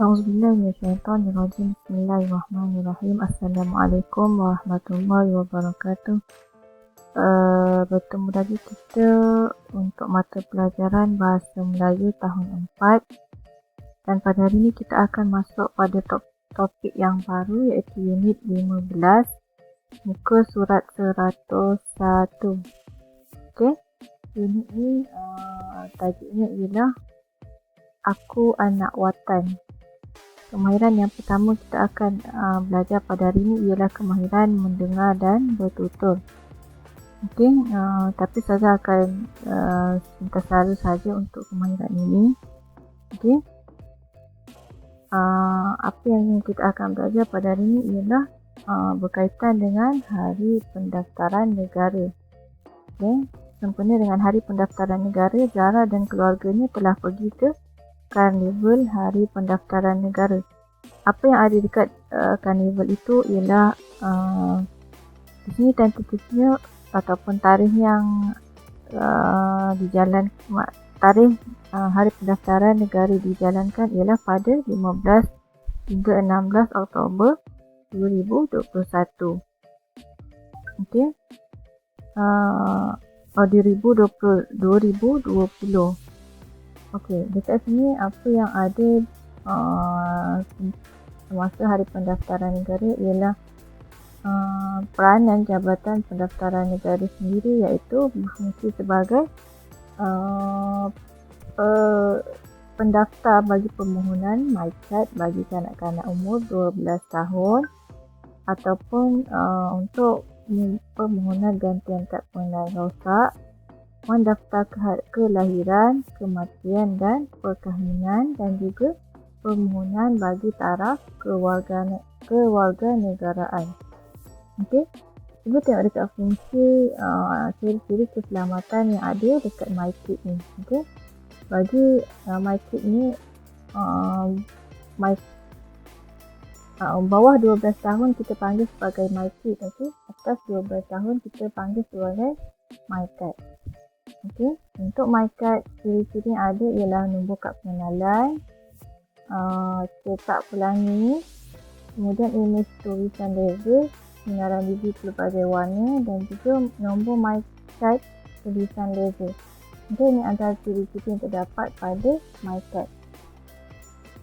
Auzubillahi minasyaitonirrajim. Bismillahirrahmanirrahim. Assalamualaikum warahmatullahi wabarakatuh. Bertemu lagi kita untuk mata pelajaran Bahasa Melayu tahun 4. Dan pada hari ini kita akan masuk pada topik yang baru, iaitu unit 15, muka surat 101. Okey, unit ni tajuknya ialah Aku Anak Watan. Kemahiran yang pertama kita akan belajar pada hari ini ialah kemahiran mendengar dan bertutur. Okey, tapi saya akan cinta selalu saja untuk kemahiran ini. Okey, apa yang kita akan belajar pada hari ini ialah berkaitan dengan Hari Pendaftaran Negara. Okey, sempena dengan Hari Pendaftaran Negara, Zara dan keluarganya telah pergi ke Karnival Hari Pendaftaran Negara. Apa yang ada dekat karnival itu ialah di sini tentatifnya ataupun tarikh yang tarikh Hari Pendaftaran Negara dijalankan ialah pada 15 hingga 16 Oktober 2021. Okey. 2020. Okey, dekat sini apa yang ada semasa Hari Pendaftaran Negara ialah peranan Jabatan Pendaftaran Negara sendiri, iaitu berfungsi sebagai pendaftar bagi permohonan MyKad bagi kanak-kanak umur 12 tahun ataupun untuk permohonan gantian kad pengenalan rosak, mendaftar kelahiran, kematian dan perkahwinan, dan juga permohonan bagi taraf kewarganegaraan. Okey, cuba tengok dekat fungsi ciri-ciri keselamatan yang ada dekat MyKid ni. Okey, bagi MyKid ni bawah 12 tahun kita panggil sebagai MyKid. Okey, atas 12 tahun kita panggil sebagai MyKad. Okey, untuk MyKad ciri-ciri yang ada ialah nombor kad pengenalan, cetak pelangi, kemudian imej tulisan laser, sinaran biji pelbagai warna dan juga nombor MyKad tulisan laser. Okey, ini antara ciri-ciri yang terdapat pada MyKad.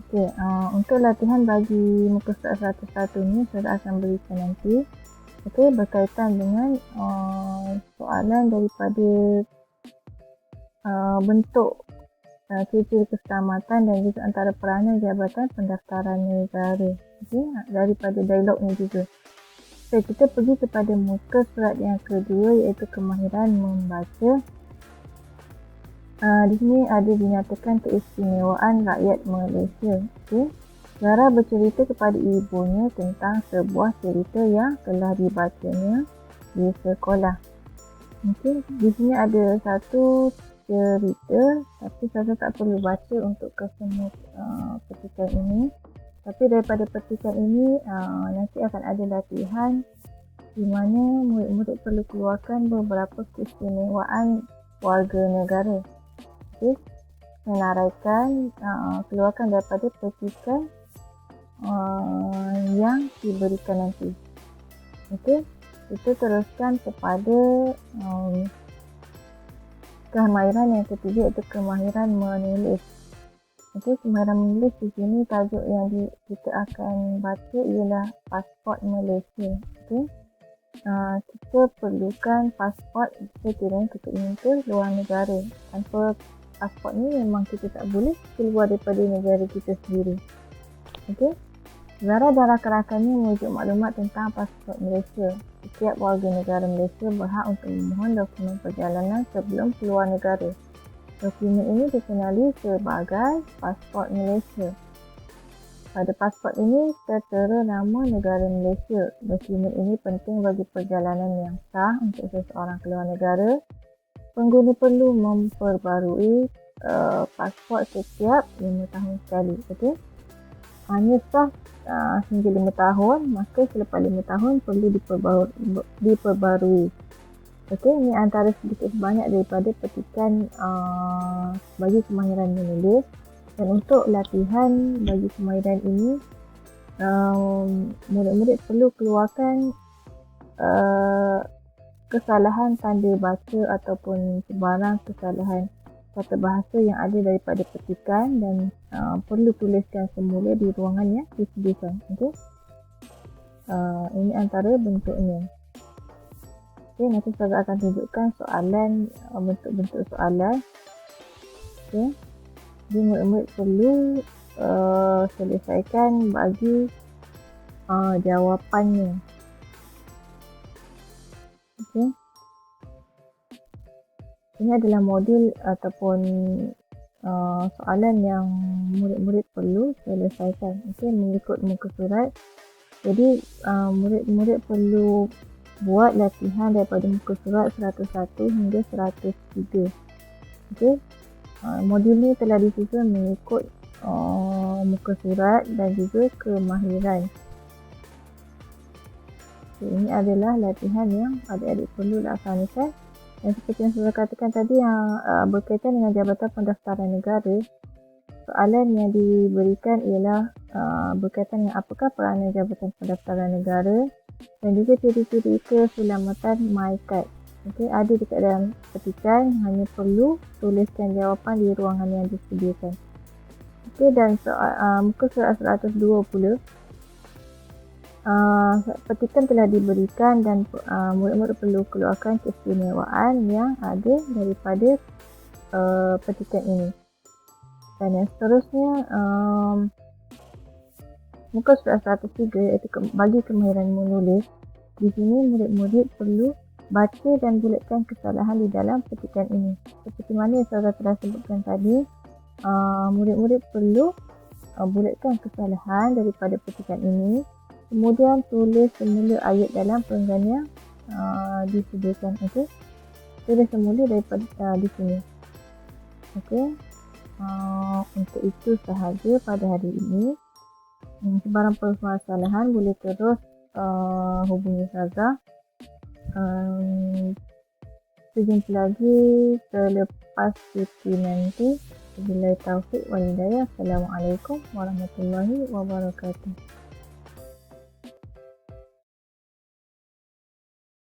Okey, untuk latihan bagi muka surat 101 ni saya akan berikan nanti. Okey, berkaitan dengan soalan daripada bentuk ciri-ciri keselamatan dan juga antara peranan Jabatan Pendaftaran Negara. Okey, daripada dialog ni juga. So, kita pergi kepada muka surat yang kedua, iaitu kemahiran membaca. Di sini ada dinyatakan keistimewaan rakyat Malaysia. Okey, Zara bercerita kepada ibunya tentang sebuah cerita yang telah dibacanya di sekolah. Okey, di sini ada satu cerita, tapi saya tak perlu baca untuk kesemua petikan ini. Tapi daripada petikan ini nanti akan ada latihan di mana murid-murid perlu keluarkan beberapa keistimewaan warga negara. Okey, menaraikan keluarkan daripada petikan yang diberikan nanti. Okey, kita teruskan kepada kemahiran yang ketiga, iaitu kemahiran menulis. Okey, kemahiran menulis di sini tajuk yang kita akan baca ialah pasport Malaysia. Okey, kita perlukan pasport sekiranya kita ingin ke luar negara. Tanpa pasport ni memang kita tak boleh keluar daripada negara kita sendiri. Okey, Zara dan rakan-rakannya merujuk maklumat tentang pasport Malaysia. Setiap warga negara Malaysia berhak untuk memohon dokumen perjalanan sebelum keluar negara. Dokumen ini dikenali sebagai pasport Malaysia. Pada pasport ini tertera nama negara Malaysia. Dokumen ini penting bagi perjalanan yang sah untuk seseorang keluar negara. Pengguna perlu memperbarui pasport setiap 5 tahun sekali. Okey, hanya sah hingga 5 tahun, maka selepas 5 tahun perlu diperbarui. Okey, ini antara sedikit banyak daripada petikan bagi kemahiran menulis. Dan untuk latihan bagi kemahiran ini, murid-murid perlu keluarkan kesalahan tanda baca ataupun sebarang kesalahan kata bahasa yang ada daripada petikan dan perlu tuliskan semula di ruangan yang disediakan. Okay? Ini antara bentuknya. Okay, nanti saya akan tunjukkan soalan, bentuk-bentuk soalan. Okay. Jadi murid-murid perlu selesaikan bagi jawapannya. Okay. Ini adalah modul ataupun soalan yang murid-murid perlu selesaikan. Okay, mengikut muka surat. Jadi murid-murid perlu buat latihan daripada muka surat 101 hingga 103. Okay. Modul ini telah disusun mengikut muka surat dan juga kemahiran. Okay, ini adalah latihan yang adik-adik perlu laksanakan. Dan seperti yang saya katakan tadi, yang berkaitan dengan Jabatan Pendaftaran Negara, soalan yang diberikan ialah berkaitan dengan apakah peranan Jabatan Pendaftaran Negara dan juga ciri-ciri keselamatan MyKad. Okay, ada dekat dalam petikan, hanya perlu tuliskan jawapan di ruangan yang disediakan. Okay, dan muka surat 102 pula, petikan telah diberikan dan murid-murid perlu keluarkan keistimewaan yang ada daripada petikan ini. Dan yang seterusnya, muka surat 103 iaitu bagi kemahiran menulis. Di sini murid-murid perlu baca dan bulatkan kesalahan di dalam petikan ini. Seperti mana yang saya telah sebutkan tadi, murid-murid perlu bulatkan kesalahan daripada petikan ini. Kemudian tulis semula ayat dalam perenggan yang disediakan. Okay? Tulis semula daripada di sini. Okay? Untuk itu sahaja pada hari ini. Sebarang permasalahan boleh terus hubungi Saza. Berjumpa lagi selepas cuti nanti. Wabillahi taufiq wal hidayah. Assalamualaikum warahmatullahi wabarakatuh.